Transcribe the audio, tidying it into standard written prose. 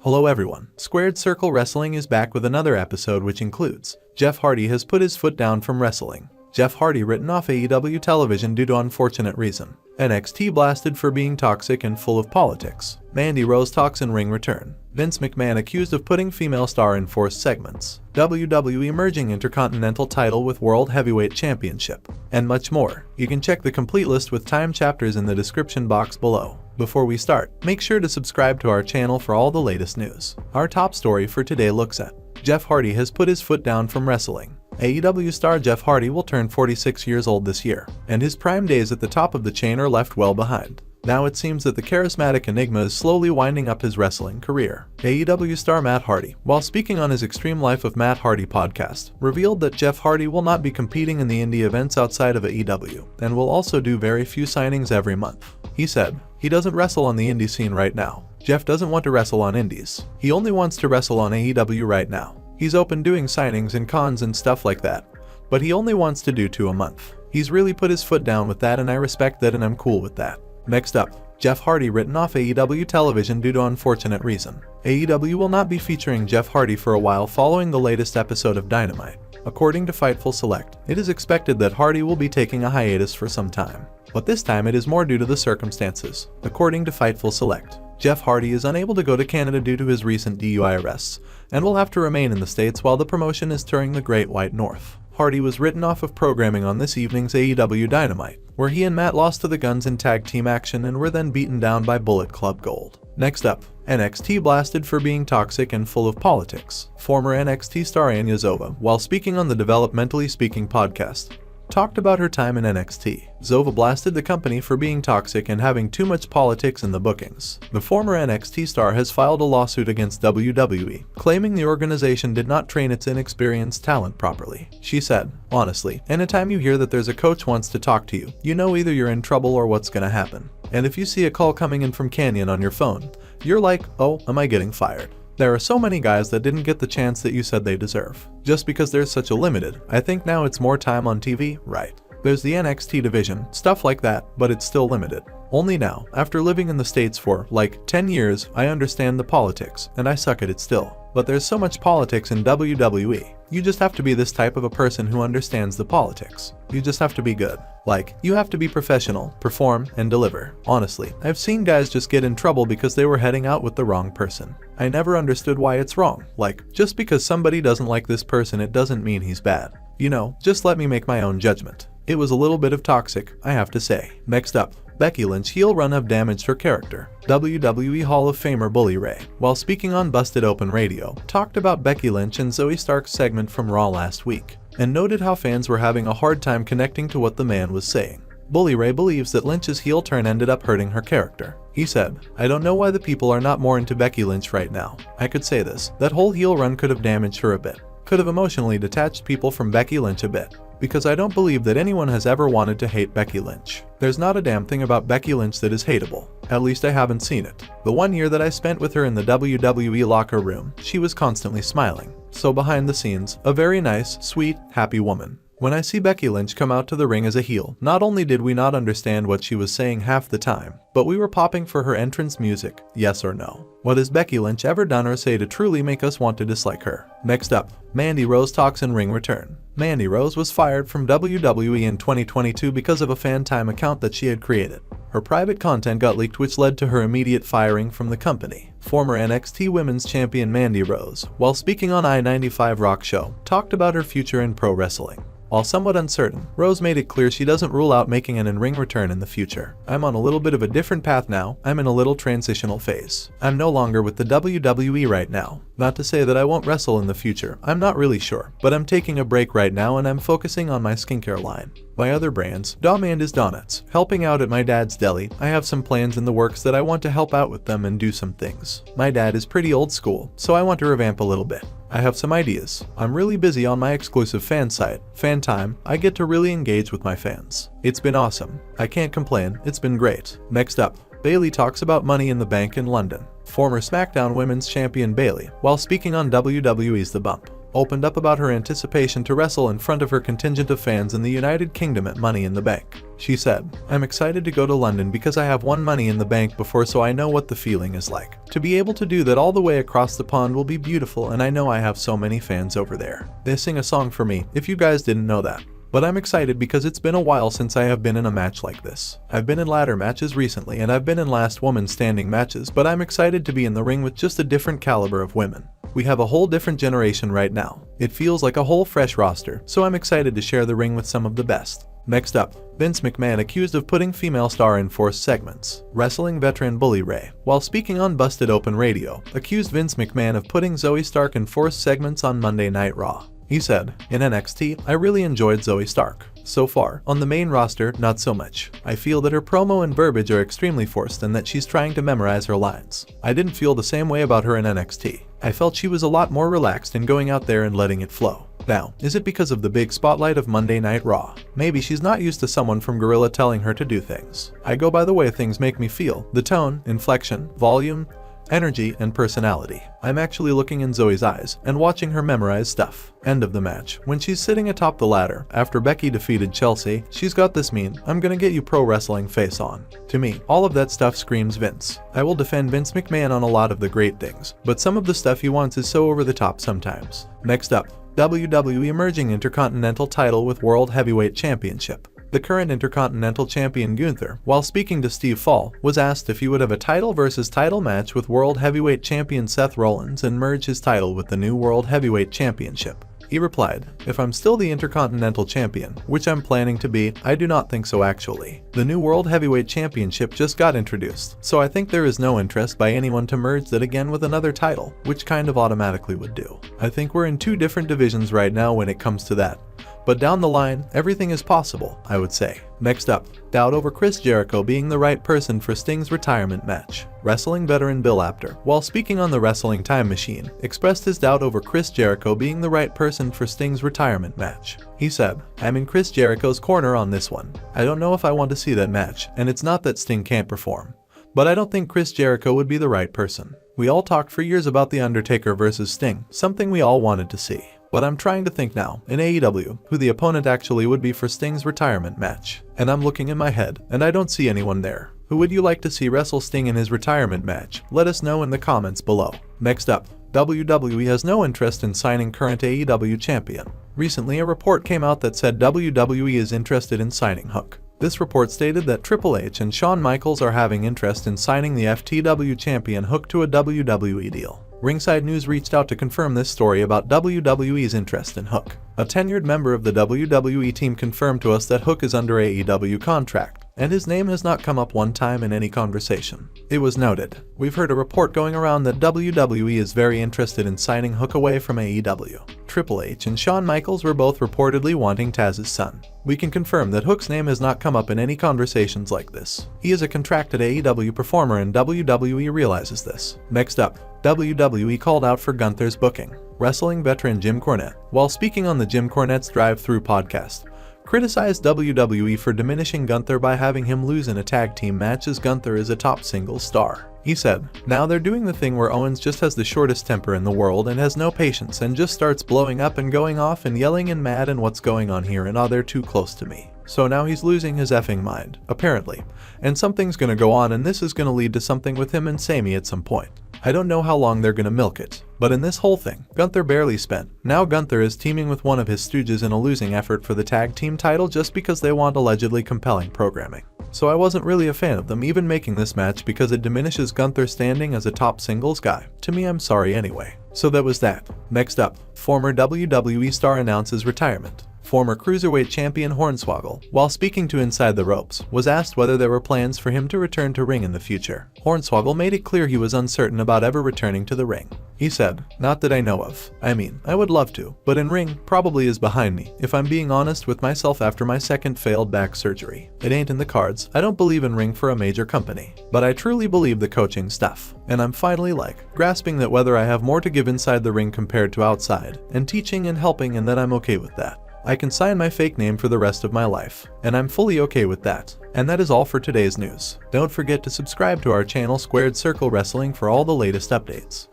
Hello everyone, SquaredCircle Wrestling is back with another episode which includes Jeff Hardy has put his foot down from wrestling. Jeff Hardy written off AEW television due to unfortunate reason. NXT blasted for being toxic and full of politics. Mandy Rose talks in ring return. Vince McMahon accused of putting female star in forced segments. WWE merging Intercontinental title with World Heavyweight Championship. And much more. You can check the complete list with time chapters in the description box below. Before we start, make sure to subscribe to our channel for all the latest news. Our top story for today looks at Jeff Hardy has put his foot down from wrestling. AEW star Jeff Hardy will turn 46 years old this year, and his prime days at the top of the chain are left well behind. Now it seems that the charismatic enigma is slowly winding up his wrestling career. AEW star Matt Hardy, while speaking on his Extreme Life of Matt Hardy podcast, revealed that Jeff Hardy will not be competing in the indie events outside of AEW, and will also do very few signings every month. He said, he doesn't wrestle on the indie scene right now. Jeff doesn't want to wrestle on indies. He only wants to wrestle on AEW right now. He's open doing signings and cons and stuff like that, but he only wants to do 2 a month. He's really put his foot down with that, and I respect that and I'm cool with that. Next up, Jeff Hardy written off AEW television due to unfortunate reason. AEW will not be featuring Jeff Hardy for a while following the latest episode of Dynamite. According to Fightful Select, it is expected that Hardy will be taking a hiatus for some time, but this time it is more due to the circumstances. According to Fightful Select, Jeff Hardy is unable to go to Canada due to his recent DUI arrests, and will have to remain in the States while the promotion is touring the Great White North. Hardy was written off of programming on this evening's AEW Dynamite, where he and Matt lost to the Guns in tag team action and were then beaten down by Bullet Club Gold. Next up, NXT blasted for being toxic and full of politics. Former NXT star Anya Zova, while speaking on the Developmentally Speaking podcast, talked about her time in NXT. Zova blasted the company for being toxic and having too much politics in the bookings. The former NXT star has filed a lawsuit against WWE, claiming the organization did not train its inexperienced talent properly. She said, honestly, anytime you hear that there's a coach wants to talk to you, you know either you're in trouble or what's gonna happen. And if you see a call coming in from Canyon on your phone, you're like, oh, am I getting fired? There are so many guys that didn't get the chance that you said they deserve. Just because there's such a limited, I think now it's more time on TV, right? There's the NXT division, stuff like that, but it's still limited. Only now, after living in the States for, like, 10 years, I understand the politics, and I suck at it still. But there's so much politics in WWE. You just have to be this type of a person who understands the politics. You just have to be good. Like, you have to be professional, perform, and deliver. Honestly, I've seen guys just get in trouble because they were heading out with the wrong person. I never understood why it's wrong. Like, just because somebody doesn't like this person, it doesn't mean he's bad. You know, just let me make my own judgment. It was a little bit of toxic, I have to say. Next up, Becky Lynch heel run have damaged her character. WWE Hall of Famer Bully Ray, while speaking on Busted Open Radio, talked about Becky Lynch and Zoe Stark's segment from Raw last week, and noted how fans were having a hard time connecting to what the man was saying. Bully Ray believes that Lynch's heel turn ended up hurting her character. He said, I don't know why the people are not more into Becky Lynch right now. I could say this, that whole heel run could have damaged her a bit. Could have emotionally detached people from Becky Lynch a bit. Because I don't believe that anyone has ever wanted to hate Becky Lynch. There's not a damn thing about Becky Lynch that is hateable. At least I haven't seen it. The 1 year that I spent with her in the WWE locker room, she was constantly smiling. So behind the scenes, a very nice, sweet, happy woman. When I see Becky Lynch come out to the ring as a heel, not only did we not understand what she was saying half the time, but we were popping for her entrance music, yes or no. What has Becky Lynch ever done or say to truly make us want to dislike her? Next up, Mandy Rose talks in ring return. Mandy Rose was fired from WWE in 2022 because of a fan time account that she had created. Her private content got leaked, which led to her immediate firing from the company. Former NXT Women's Champion Mandy Rose, while speaking on I-95 Rock Show, talked about her future in pro wrestling. While somewhat uncertain, Rose made it clear she doesn't rule out making an in-ring return in the future. I'm on a little bit of a different path now. I'm in a little transitional phase. I'm no longer with the WWE right now. Not to say that I won't wrestle in the future, I'm not really sure, but I'm taking a break right now and I'm focusing on my skincare line. My other brands, Dom and His Donuts, helping out at my dad's deli. I have some plans in the works that I want to help out with them and do some things. My dad is pretty old school, so I want to revamp a little bit. I have some ideas. I'm really busy on my exclusive fan site, Fan Time. I get to really engage with my fans. It's been awesome. I can't complain, it's been great. Next up, Bayley talks about Money in the Bank in London. Former SmackDown Women's Champion Bayley, while speaking on WWE's The Bump, opened up about her anticipation to wrestle in front of her contingent of fans in the United Kingdom at Money in the Bank. She said, "I'm excited to go to London because I have won Money in the Bank before, so I know what the feeling is like. To be able to do that all the way across the pond will be beautiful, and I know I have so many fans over there. They sing a song for me, if you guys didn't know that. But I'm excited because it's been a while since I have been in a match like this. I've been in ladder matches recently, and I've been in last woman standing matches, but I'm excited to be in the ring with just a different caliber of women. We have a whole different generation right now. It feels like a whole fresh roster, so I'm excited to share the ring with some of the best." Next up, Vince McMahon accused of putting female star in forced segments. Wrestling veteran Bully Ray, while speaking on Busted Open Radio, accused Vince McMahon of putting Zoe Stark in forced segments on Monday Night Raw. He said, "In NXT, I really enjoyed Zoe Stark. So far, on the main roster, not so much. I feel that her promo and verbiage are extremely forced and that she's trying to memorize her lines. I didn't feel the same way about her in NXT. I felt she was a lot more relaxed in going out there and letting it flow. Now, is it because of the big spotlight of Monday Night Raw? Maybe she's not used to someone from Gorilla telling her to do things. I go by the way things make me feel, the tone, inflection, volume, energy, and personality. I'm actually looking in Zoe's eyes and watching her memorize stuff." End of the match. When she's sitting atop the ladder, after Becky defeated Chelsea, she's got this mean, "I'm gonna get you pro wrestling" face on. To me, all of that stuff screams Vince. I will defend Vince McMahon on a lot of the great things, but some of the stuff he wants is so over the top sometimes. Next up, WWE merging Intercontinental title with World Heavyweight Championship. The current Intercontinental Champion Gunther, while speaking to Steve Fall, was asked if he would have a title versus title match with World Heavyweight Champion Seth Rollins and merge his title with the new World Heavyweight Championship. He replied, "If I'm still the Intercontinental Champion, which I'm planning to be, I do not think so actually. The new World Heavyweight Championship just got introduced, so I think there is no interest by anyone to merge that again with another title, which kind of automatically would do. I think we're in two different divisions right now when it comes to that. But down the line, everything is possible, I would say." Next up, doubt over Chris Jericho being the right person for Sting's retirement match. Wrestling veteran Bill Apter, while speaking on the Wrestling Time Machine, expressed his doubt over Chris Jericho being the right person for Sting's retirement match. He said, "I'm in Chris Jericho's corner on this one. I don't know if I want to see that match, and it's not that Sting can't perform. But I don't think Chris Jericho would be the right person. We all talked for years about The Undertaker versus Sting, something we all wanted to see. But I'm trying to think now, in AEW, who the opponent actually would be for Sting's retirement match. And I'm looking in my head, and I don't see anyone there. Who would you like to see wrestle Sting in his retirement match? Let us know in the comments below." Next up, WWE has no interest in signing current AEW champion. Recently, a report came out that said WWE is interested in signing Hook. This report stated that Triple H and Shawn Michaels are having interest in signing the FTW champion Hook to a WWE deal. Ringside News reached out to confirm this story about WWE's interest in Hook. A tenured member of the WWE team confirmed to us that Hook is under AEW contract, and his name has not come up one time in any conversation. It was noted, "We've heard a report going around that WWE is very interested in signing Hook away from AEW. Triple H and Shawn Michaels were both reportedly wanting Taz's son. We can confirm that Hook's name has not come up in any conversations like this. He is a contracted AEW performer and WWE realizes this." Next up, WWE called out for Gunther's booking. Wrestling veteran Jim Cornette, while speaking on the Jim Cornette's Drive-Thru podcast, criticized WWE for diminishing Gunther by having him lose in a tag team match as Gunther is a top singles star. He said, "Now they're doing the thing where Owens just has the shortest temper in the world and has no patience and just starts blowing up and going off and yelling and mad and what's going on here and they're too close to me. So now he's losing his effing mind, apparently. And something's gonna go on and this is gonna lead to something with him and Sammy at some point. I don't know how long they're gonna milk it. But in this whole thing, Gunther barely spent. Now Gunther is teaming with one of his stooges in a losing effort for the tag team title just because they want allegedly compelling programming. So I wasn't really a fan of them even making this match because it diminishes Gunther's standing as a top singles guy. To me, I'm sorry anyway." So that was that. Next up, former WWE star announces retirement. Former Cruiserweight champion Hornswoggle, while speaking to Inside the Ropes, was asked whether there were plans for him to return to ring in the future. Hornswoggle made it clear he was uncertain about ever returning to the ring. He said, "Not that I know of. I mean, I would love to, but in ring probably is behind me, if I'm being honest with myself after my second failed back surgery. It ain't in the cards. I don't believe in ring for a major company. But I truly believe the coaching stuff. And I'm finally grasping that whether I have more to give inside the ring compared to outside, and teaching and helping and that I'm okay with that. I can sign my fake name for the rest of my life, and I'm fully okay with that." And that is all for today's news. Don't forget to subscribe to our channel SquaredCircle Wrestling for all the latest updates.